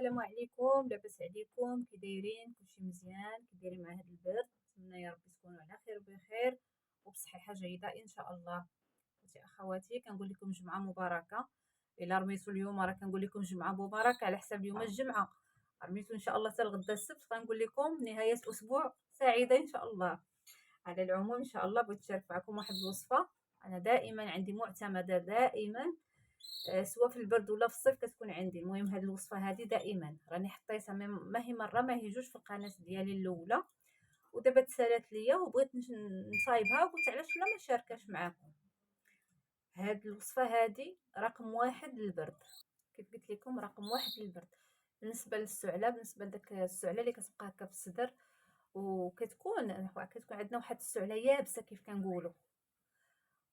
السلام عليكم، لاباس عليكم؟ كي دايرين؟ كلشي مزيان؟ كي دايرين مع هذا البرد؟ نتمنى يا ربي تكونوا على خير وبخير وبصحه جيده ان شاء الله. خوتي اخواتي كنقول لكم جمعه مباركه. الا رميتو اليوم راه كنقول لكم جمعه مباركه على حساب اليوم الجمعه. رميتو ان شاء الله حتى الغدا السبت كنقول لكم نهايه اسبوع سعيده ان شاء الله. على العموم ان شاء الله بغيت نشارك معكم واحد الوصفه. انا دائما عندي معتمده دائما، سواء في البرد ولا في الصيف كتكون عندي. المهم هذه الوصفه هذه دائما راني حطيتها ما هي مره ما هي جوج في القناه ديالي الاولى، ودابا تسالات ليا وبغيت نصايبها وقلت علاش لا ما نشاركهاش معكم. هذه الوصفه هذه رقم واحد للبرد، كيف قلت لكم رقم واحد للبرد. بالنسبه للسعله، بالنسبه لداك السعله اللي كتبقى هكا في الصدر وكتكون عندنا واحد السعله يابسه كيف كنقولوا،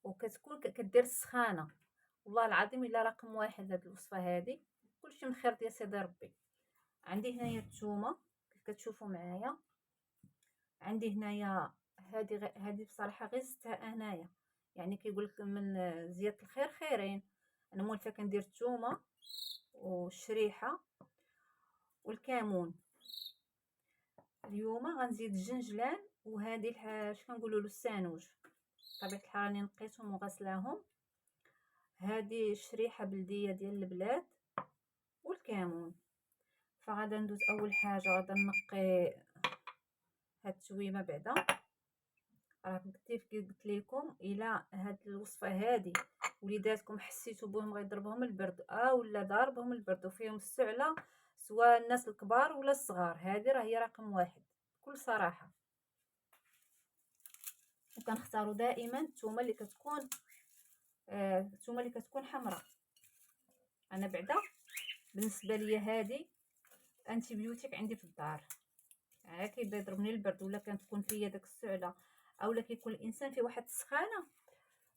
وكتكون كدير السخانه. والله العظيم الا رقم واحد هاد الوصفه هادي، كلشي من خير ديال سيدي ربي. عندي هنايا الثومه كيف كتشوفوا معايا، عندي هنايا هادي بصراحه غير زدتها انايا، يعني كيقول لك من زياده الخير خيرين. انا مولفه كندير الثومه والشريحه والكمون. اليوم غنزيد الجنجلان وهذه اش كنقولوا له السانوج، بطبيعه الحال راني نقيتهم وغسلاهم. هذه الشريحه بلديه ديال البلاد والكمون. فغادا ندوز اول حاجه غادا نقي هاد التويمه. بعدا راه كيف قلت لكم الا هاد الوصفه هادي وليداتكم حسيتوا بهم غيضربهم البرد ولا ضاربهم البرد وفيهم السعله، سواء الناس الكبار ولا الصغار، هذه راه هي رقم واحد بكل صراحه. وكنختاروا دائما الثومه اللي كتكون حمراء. انا بعدا بالنسبه ليا هذه انتي بيوتيك عندي في الدار، كيبدا يضربني البرد ولا كتكون فيا داك السعله اولا كيكون الانسان في واحد السخانه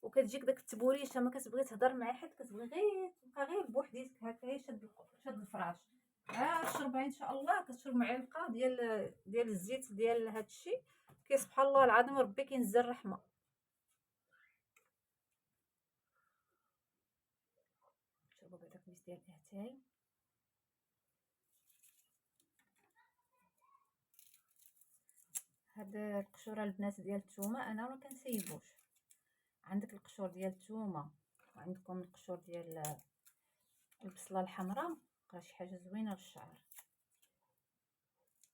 وكتجيك داك التبوريشه ما كتبغي تهضر مع حد، كتبغي غير تبقى غير بوحديتك هكا هي شاد الفراش. شربها ان شاء الله، كتشرب معلقه ديال الزيت ديال هذا الشيء، سبحان الله العظيم ربي كينزل الرحمه. شربوا بعدا كيس ديال اتاي. هاد القشوره البنات ديال الثومه انا ما كنسيبوش. عندك القشور ديال الثومه وعندكم القشور ديال البصله الحمراء، راه شي حاجه زوينه للشعر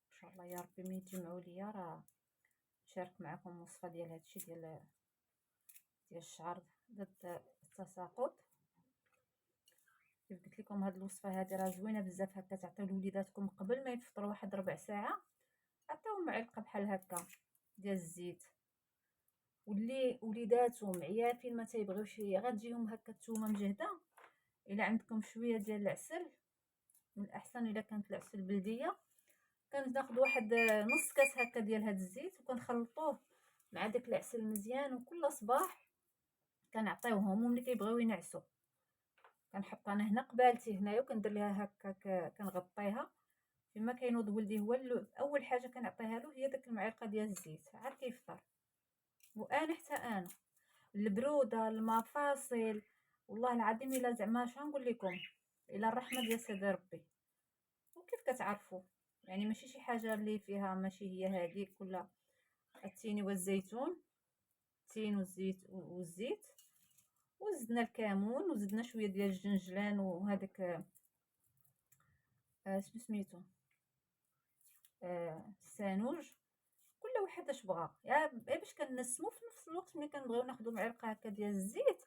ان شاء الله يا ربي. ملي تجمعوا ليا راه نشارك معكم وصفه ديال هادشي ديال الشعر ضد التساقط. كيف قلت لكم هاد الوصفه هذه راه زوينه بزاف، هكا تعطيو لوليداتكم قبل ما يفطروا واحد ربع ساعه، عطيوهم معلقه بحال هكا ديال الزيت. واللي وليداتهم عيافين ما تيبغيوش غتجيهم هكا الثومه مجهده، الا عندكم شويه ديال العسل من الاحسن الا كانت العسل بلديه، كناخذ واحد نص كاس هكا ديال هاد الزيت وكنخلطوه مع داك العسل مزيان، وكل صباح كنعطيوهم. وملي كيبغيو ينعسوا كنحط انا هنا قبالتي هنايا وكندير ليها هكا كنغطيها. فيما كينوض ولدي هو اول حاجه كنعطيها له هي داك المعلقه ديال الزيت عاد كيفطر. وانا حتى انا البروده المفاصل والله العظيم الا زعما اش نقول لكم، الا الرحمه ديال سيدي ربي. وكيف كتعرفوا يعني ماشي شي حاجه اللي فيها ماشي هي هذيك كلها. التين والزيتون، التين والزيت وزدنا الكمون وزدنا شويه ديال الجنجلان وهذاك شنو سميتو السانوج. كل واحد اش بغا باش كنسمو في نفس الوقت. ملي كنبغيو ناخذ معلقه هكا ديال الزيت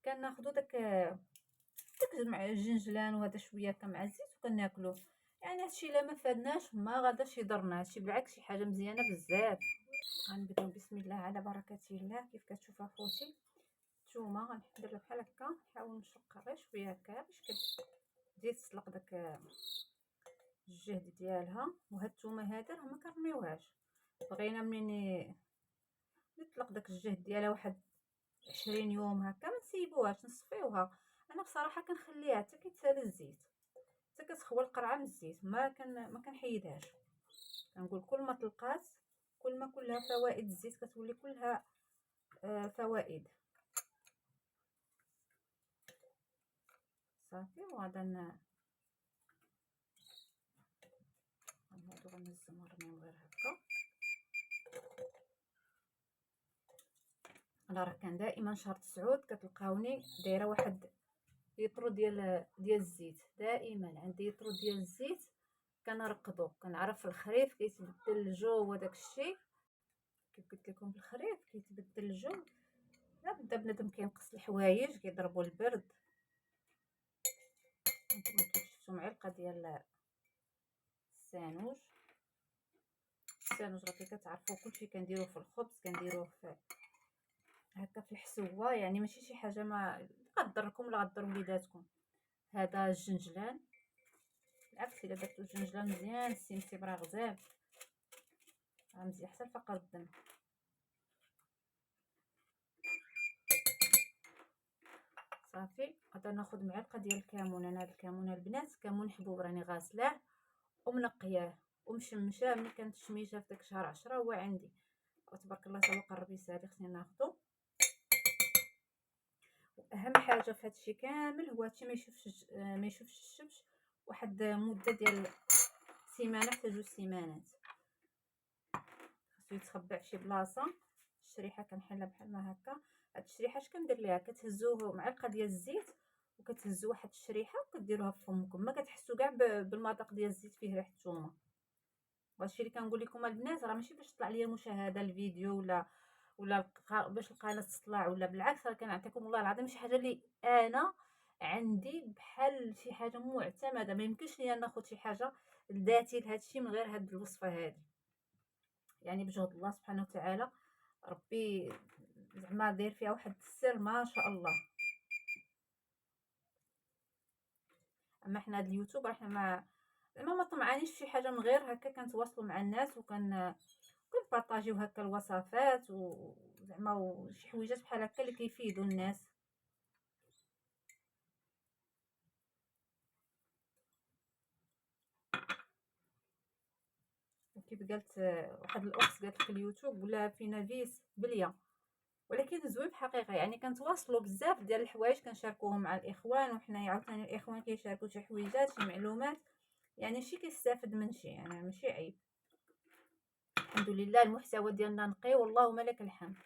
كناخذوا داك مع الجنجلان وهذا شويه هكا مع الزيت وكناكلوه. يعني هادشي الا ما فادناش ما غاداش يضرنا، هادشي بالعكس شي حاجه مزيانه بزاف. غنبداو بسم الله على بركه الله. كيف كتشوف اخوتي الثومه غندير لها بحال هكا، نحاول نشقها غير شويه هكا باش كتزيد تسلق داك الجهد ديالها. وهاد الثومه هذه راه ما كنرميوهاش، بغينا منين نطلق داك الجهد ديالها واحد 20 يوم هكا ما نسيبوهاش نصفيوها. انا بصراحه كنخليها حتى كيتسالى الزيت، حتى كتخوى القرعه من الزيت، ما كنحيدهاش. كنقول كل ما طلقات كل ما كلها فوائد الزيت كتولي كلها فوائد. صافي وغادا نهزهم ونرميهم غير هكا. انا راه كان دائما شهر 9 كتلقاوني دايره واحد ليطرو ديال الزيت، دائما عندي ليطرو ديال الزيت كنرقدو. كنعرف الخريف كيتبدل الجو وداك الشيء، كيف قلت لكم في الخريف كيتبدل الجو، لا بدا بنادم كينقص الحوايج، كيضربوا البرد. نتوما كيف شفتوا معلقه ديال السانوج. السانوج راه كتعرفوا كلشي كنديروه في الخبز، كنديروه في هكا في الحسوه، يعني ماشي شي حاجه ما غضركم ولا غضر وليداتكم. هذا الجنجلان، بالعكس الا درتو الجنجلان مزيان سيمتي براه غزال، راه مزيان حتى لفقر الدم. صافي غادا ناخذ معلقه ديال الكمون. انا هذا الكمون البنات كمون حبوب راني غاسلاه ومنقياه ومشمشاه. ملي كانت الشميشه في داك شهر 10 هو عندي وتبارك الله تا قرب يسالي، خصني ناخذو. واهم حاجه في هادشي كامل هو هادشي ما يشوفش الشمس واحد مده ديال سيمانه حتى 2 سيمانات، خصو يتخبع في شي بلاصه. الشريحه كنحلها بحال ما هكا. هاد الشريحه اش كندير ليها؟ كتهزوه معلقه ديال الزيت وكتهزوا واحد الشريحه وكديروها في فمكم، ما كتحسوا كاع بالمذاق ديال الزيت فيه ريحه الثومه. وهادشي اللي كنقول لكم البنات راه ماشي باش تطلع ليا مشاهده الفيديو ولا باش القناه تطلع، ولا بالعكس راه كنعطيكم والله العظيم شي حاجه اللي انا عندي بحال شي حاجه معتمده. ما يمكنش ليا ناخذ شي حاجه لذاتي لهادشي من غير هاد الوصفه هادي، يعني بجهد الله سبحانه وتعالى. ربي زعما داير فيها واحد السر ما شاء الله. اما حنا هاد اليوتيوب راه حنا ما طمعانيش في شي حاجه من غير هكا كنتواصلوا مع الناس كنبارطاجيو هكا الوصفات وزعما وشي حويجات بحال هكا اللي كيفيدوا الناس. وكيف قالت واحد الاخت قالت لك اليوتيوب ولا فينا فيس بليه، ولكن زوين بحقيقه. يعني كنتواصلوا بزاف ديال الحوايج كنشاركوهم مع الاخوان، وحنا عاوتاني الاخوان كيشاركوا شي حويجات شي معلومات، يعني شي كيستافد من شي، يعني ماشي عيب. الحمد لله المحتوى ديالنا نقي والله لك الحمد.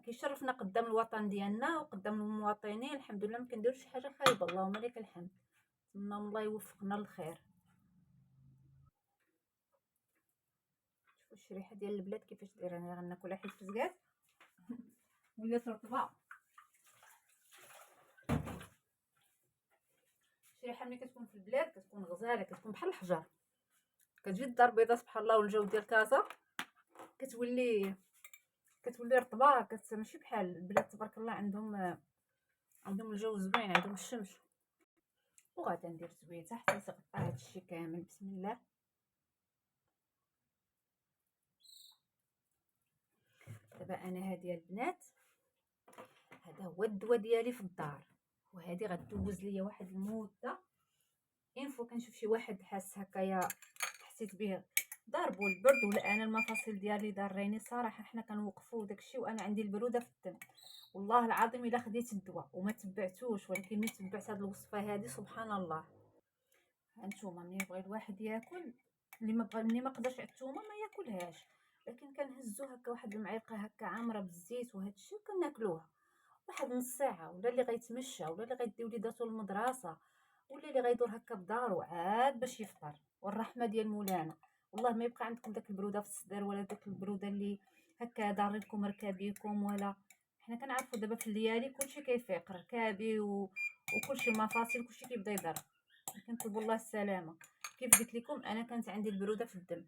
كيشرفنا قدام الوطن ديالنا وقدام المواطنين. الحمد لله ما كنديروش شي حاجه خايبه، اللهم لك الحمد. نتمنى الله يوفقنا للخير. شوفوا الشريحه ديال البلاد كيفاش دايره، انا غناكلها حيت فزكات ولات رطبه. الشريحه ملي كتكون في البلاد كتكون غزاله، كتكون بحال الحجر. كتجي الدار البيضاء سبحان الله والجو ديال كازا كتولي رطبه، ماشي بحال البلاد تبارك الله. عندهم الجو زوين، عندهم الشمس. وغادا ندير زويته حتى يتغطى هادشي كامل. بسم الله. دابا انا هادي البنات، هذا هو الدواء ديالي في الدار، وهذه غدوز ليا واحد المده. انفو كنشوف شي واحد حاس هكايا حسيت به ضربو البرد ولا انا المفاصل ديالي ضاريني صراحه، حنا كنوقفوا داكشي وانا عندي البروده في الدم. والله العظيم الا خديت الدواء وما تبعتوش، ولكن ملي تبعت هذه الوصفه هذه سبحان الله. هانتوما ملي يبغي الواحد ياكل، اللي ما قدرش على الثومه ما ياكلهاش، لكن كنهزو هكا واحد المعلقه هكا عامره بالزيت وهذا الشيء وكناكلوها واحد نص ساعه. ولا اللي غيتمشى، ولا اللي غيدي وليداتو للمدرسه، ولا اللي غيدور هكا بدارو عاد باش يفطر. والرحمه ديال مولانا، والله ما يبقى عندكم داك البروده في الصدر، ولا داك البروده اللي هكا دار لكم ركابيكم. ولا حنا كنعرفوا دابا في الليالي كلشي كيفيق، ركابي وكلشي مفاصل كلشي كيبدا يضرب. كنطلبوا الله السلامه. كيف قلت لكم انا كانت عندي البروده في الدم،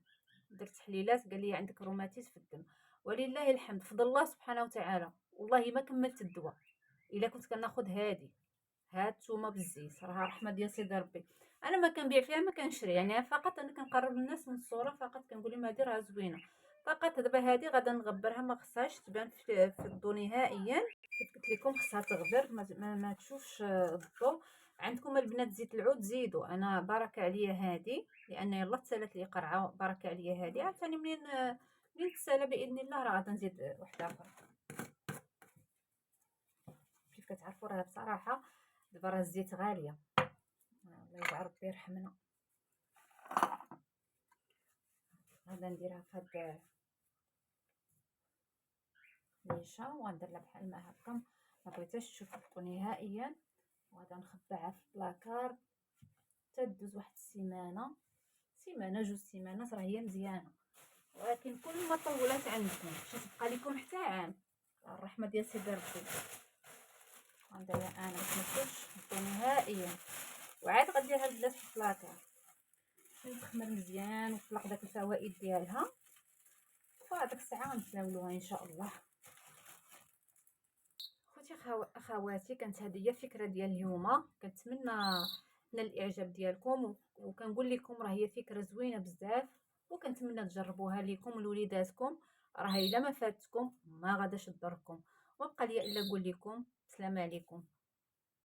درت تحليلات قال لي عندك روماتيز في الدم. ولله الحمد فضل الله سبحانه وتعالى. والله ما كملت الدواء الا كنت كناخذ هاد الثومه بالزيت، راها رحمه ديال سيدي ربي. انا ما كنبيع فيها ما كنشري، يعني فقط انا كنقرب للناس من الصوره فقط، كنقول لهم هذه راه زوينه فقط. دابا هذه غادا نغبرها، ما خصهاش تبان في الضو نهائيا. كيف قلت لكم خصها تغبر ما تشوفش الضو. عندكم البنات زيت العود زيدوا، انا بارك عليا هذه لان يلا تسالت لي قرعه، بارك عليا هذه. عاوتاني منين تسالى باذن الله راه غادا نزيد واحد اخر. كيف كتعرفوا راه بصراحه دابا راه الزيت غاليه، الله يجعل ربي يرحمنا. غادا نديرها في هاد ليشة، وغندير لها بحال ما هكا، ما بغيتهاش تشوفو نهائيا، وغادا نخبعها في البلاكار حتى دوز واحد السيمانه، سيمانه جوج سيمانات راه هي مزيانه. ولكن كل ما طولات عندكم باش تبقى لكم حتى عام، الرحمه ديال سيدي ربي. غنديرها انا باش ما نهائيا، وعاد غنديرها البنات في البلاكار باش تخمر مزيان وتطلق داك الفوائد ديالها، وهاديك الساعه غنتناولوها ان شاء الله. خوتي اخواتي، كانت هذه هي الفكره ديال اليوم. كنتمنى نال الاعجاب ديالكم، وكنقول لكم راه هي فكره زوينه بزاف، وكنتمنى تجربوها ليكم ولوليداتكم. راه الا ما فاتكم ما غاداش تضركم. وبقى لي الا نقول لكم السلام عليكم.